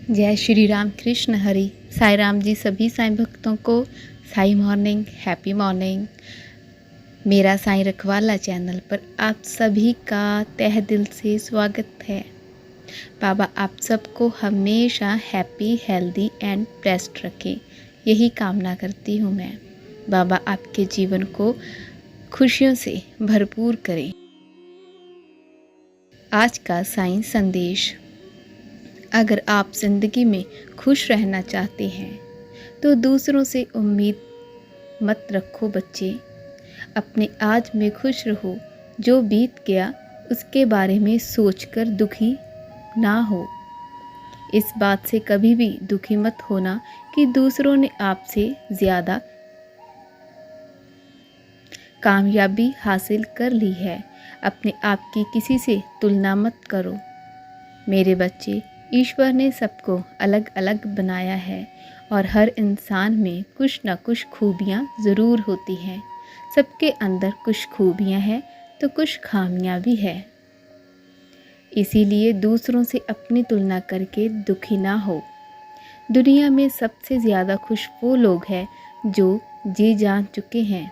जय श्री राम कृष्ण हरि। साई राम जी सभी साईं भक्तों को साई मॉर्निंग, हैप्पी मॉर्निंग। मेरा साईं रखवाला चैनल पर आप सभी का तहे दिल से स्वागत है। बाबा आप सबको हमेशा हैप्पी, हेल्दी एंड ब्लेस्ड रखें, यही कामना करती हूँ मैं। बाबा आपके जीवन को खुशियों से भरपूर करें। आज का साईं संदेश, अगर आप ज़िंदगी में खुश रहना चाहते हैं तो दूसरों से उम्मीद मत रखो बच्चे। अपने आज में खुश रहो। जो बीत गया उसके बारे में सोचकर दुखी ना हो। इस बात से कभी भी दुखी मत होना कि दूसरों ने आपसे ज़्यादा कामयाबी हासिल कर ली है। अपने आप की किसी से तुलना मत करो। मेरे बच्चे, ईश्वर ने सबको अलग अलग बनाया है और हर इंसान में कुछ न कुछ खूबियाँ ज़रूर होती हैं। सबके अंदर कुछ खूबियाँ हैं तो कुछ खामियाँ भी है। इसीलिए दूसरों से अपनी तुलना करके दुखी ना हो। दुनिया में सबसे ज़्यादा खुश वो लोग हैं जो जी जान चुके हैं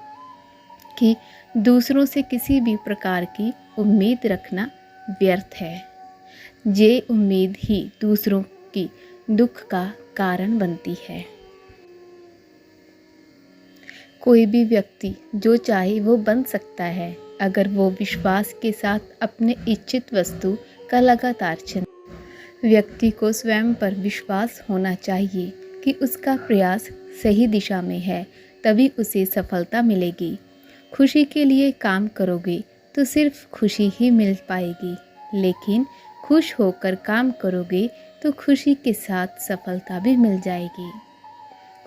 कि दूसरों से किसी भी प्रकार की उम्मीद रखना व्यर्थ है। ये उम्मीद ही दूसरों की दुख का कारण बनती है। कोई भी व्यक्ति जो चाहे वो बन सकता है अगर वो विश्वास के साथ अपने इच्छित वस्तु का लगातार चिंतन। व्यक्ति को स्वयं पर विश्वास होना चाहिए कि उसका प्रयास सही दिशा में है, तभी उसे सफलता मिलेगी। खुशी के लिए काम करोगे तो सिर्फ खुशी ही मिल पाएगी, लेकिन खुश होकर काम करोगे तो खुशी के साथ सफलता भी मिल जाएगी।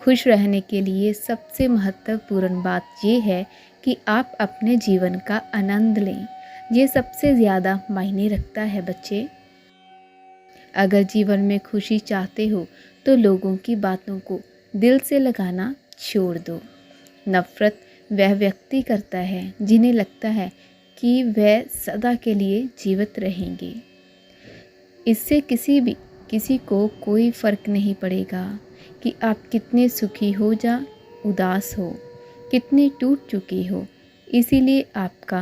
खुश रहने के लिए सबसे महत्वपूर्ण बात ये है कि आप अपने जीवन का आनंद लें। ये सबसे ज़्यादा मायने रखता है बच्चे। अगर जीवन में खुशी चाहते हो तो लोगों की बातों को दिल से लगाना छोड़ दो। नफ़रत वह व्यक्ति करता है जिन्हें लगता है कि वह सदा के लिए जीवित रहेंगे। इससे किसी को कोई फ़र्क नहीं पड़ेगा कि आप कितने सुखी हो या उदास हो, कितने टूट चुके हो। इसीलिए आपका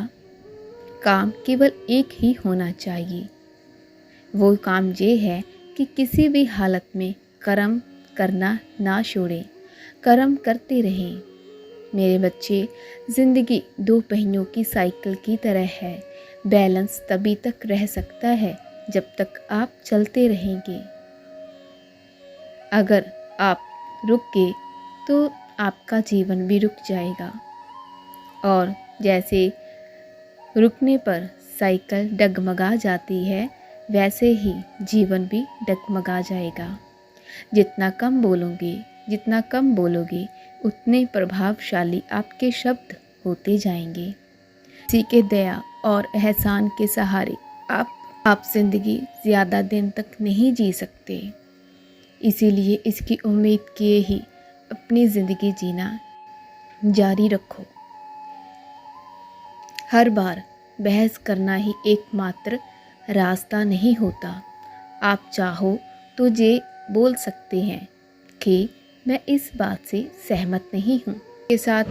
काम केवल एक ही होना चाहिए। वो काम ये है कि किसी भी हालत में कर्म करना ना छोड़ें, कर्म करते रहें। मेरे बच्चे, ज़िंदगी दो पहियों की साइकिल की तरह है। बैलेंस तभी तक रह सकता है जब तक आप चलते रहेंगे। अगर आप रुक गए तो आपका जीवन भी रुक जाएगा, और जैसे रुकने पर साइकिल डगमगा जाती है वैसे ही जीवन भी डगमगा जाएगा। जितना कम बोलोगे उतने प्रभावशाली आपके शब्द होते जाएंगे। किसी के दया और एहसान के सहारे आप ज़िंदगी ज़्यादा दिन तक नहीं जी सकते। इसीलिए इसकी उम्मीद किए ही अपनी ज़िंदगी जीना जारी रखो। हर बार बहस करना ही एकमात्र रास्ता नहीं होता। आप चाहो तो ये बोल सकते हैं कि मैं इस बात से सहमत नहीं हूँ। के साथ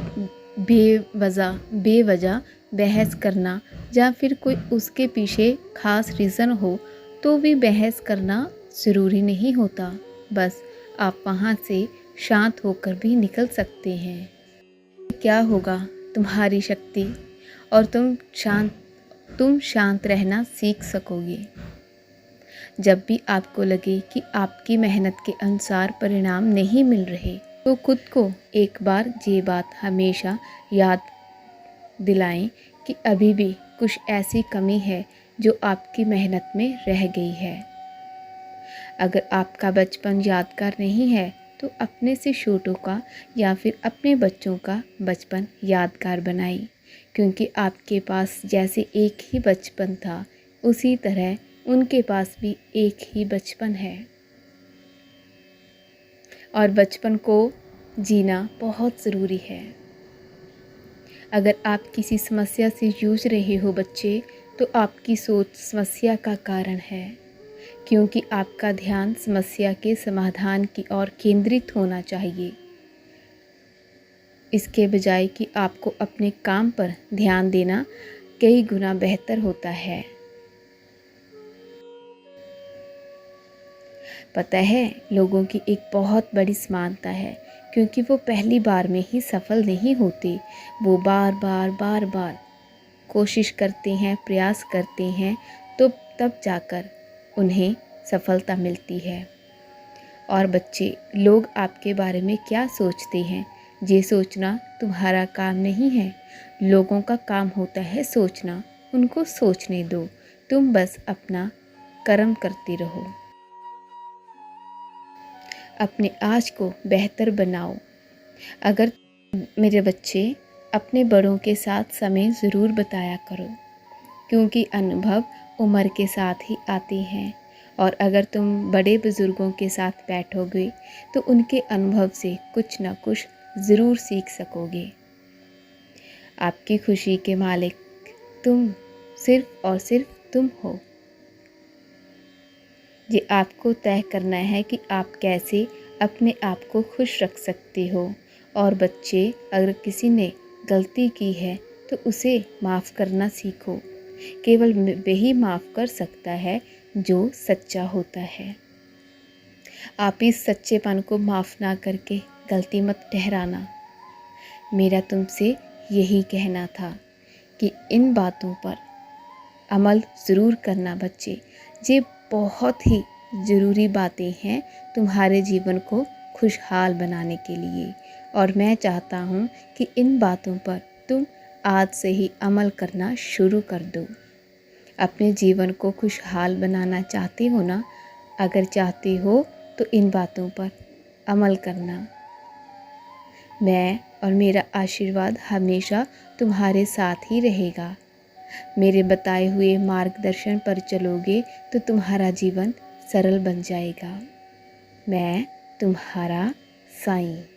बेवजह बहस करना या फिर कोई उसके पीछे खास रीज़न हो तो भी बहस करना ज़रूरी नहीं होता। बस आप वहाँ से शांत होकर भी निकल सकते हैं। क्या होगा तुम्हारी शक्ति, और तुम शांत रहना सीख सकोगे। जब भी आपको लगे कि आपकी मेहनत के अनुसार परिणाम नहीं मिल रहे तो खुद को एक बार ये बात हमेशा याद दिलाएं कि अभी भी कुछ ऐसी कमी है जो आपकी मेहनत में रह गई है। अगर आपका बचपन यादगार नहीं है तो अपने से छोटों का या फिर अपने बच्चों का बचपन यादगार बनाएं, क्योंकि आपके पास जैसे एक ही बचपन था उसी तरह उनके पास भी एक ही बचपन है। और बचपन को जीना बहुत ज़रूरी है। अगर आप किसी समस्या से जूझ रहे हो बच्चे, तो आपकी सोच समस्या का कारण है। क्योंकि आपका ध्यान समस्या के समाधान की ओर केंद्रित होना चाहिए, इसके बजाय कि आपको अपने काम पर ध्यान देना कई गुना बेहतर होता है। पता है, लोगों की एक बहुत बड़ी समानता है, क्योंकि वो पहली बार में ही सफल नहीं होते। वो बार बार कोशिश करते हैं, प्रयास करते हैं, तो तब जाकर उन्हें सफलता मिलती है। और बच्चे, लोग आपके बारे में क्या सोचते हैं, ये सोचना तुम्हारा काम नहीं है। लोगों का काम होता है सोचना, उनको सोचने दो। तुम बस अपना कर्म करते रहो। अपने आज को बेहतर बनाओ। अगर मेरे बच्चे, अपने बड़ों के साथ समय ज़रूर बिताया करो, क्योंकि अनुभव उम्र के साथ ही आते हैं। और अगर तुम बड़े बुज़ुर्गों के साथ बैठोगे तो उनके अनुभव से कुछ ना कुछ ज़रूर सीख सकोगे। आपकी खुशी के मालिक तुम, सिर्फ और सिर्फ तुम हो। ये आपको तय करना है कि आप कैसे अपने आप को खुश रख सकते हो। और बच्चे, अगर किसी ने गलती की है तो उसे माफ़ करना सीखो। केवल वही माफ़ कर सकता है जो सच्चा होता है। आप इस सच्चेपन को माफ़ ना करके गलती मत ठहराना। मेरा तुमसे यही कहना था कि इन बातों पर अमल ज़रूर करना बच्चे। ये बहुत ही ज़रूरी बातें हैं तुम्हारे जीवन को खुशहाल बनाने के लिए। और मैं चाहता हूँ कि इन बातों पर तुम आज से ही अमल करना शुरू कर दो। अपने जीवन को खुशहाल बनाना चाहते हो ना? अगर चाहते हो तो इन बातों पर अमल करना। मैं और मेरा आशीर्वाद हमेशा तुम्हारे साथ ही रहेगा। मेरे बताए हुए मार्गदर्शन पर चलोगे तो तुम्हारा जीवन सरल बन जाएगा। मैं तुम्हारा साईं।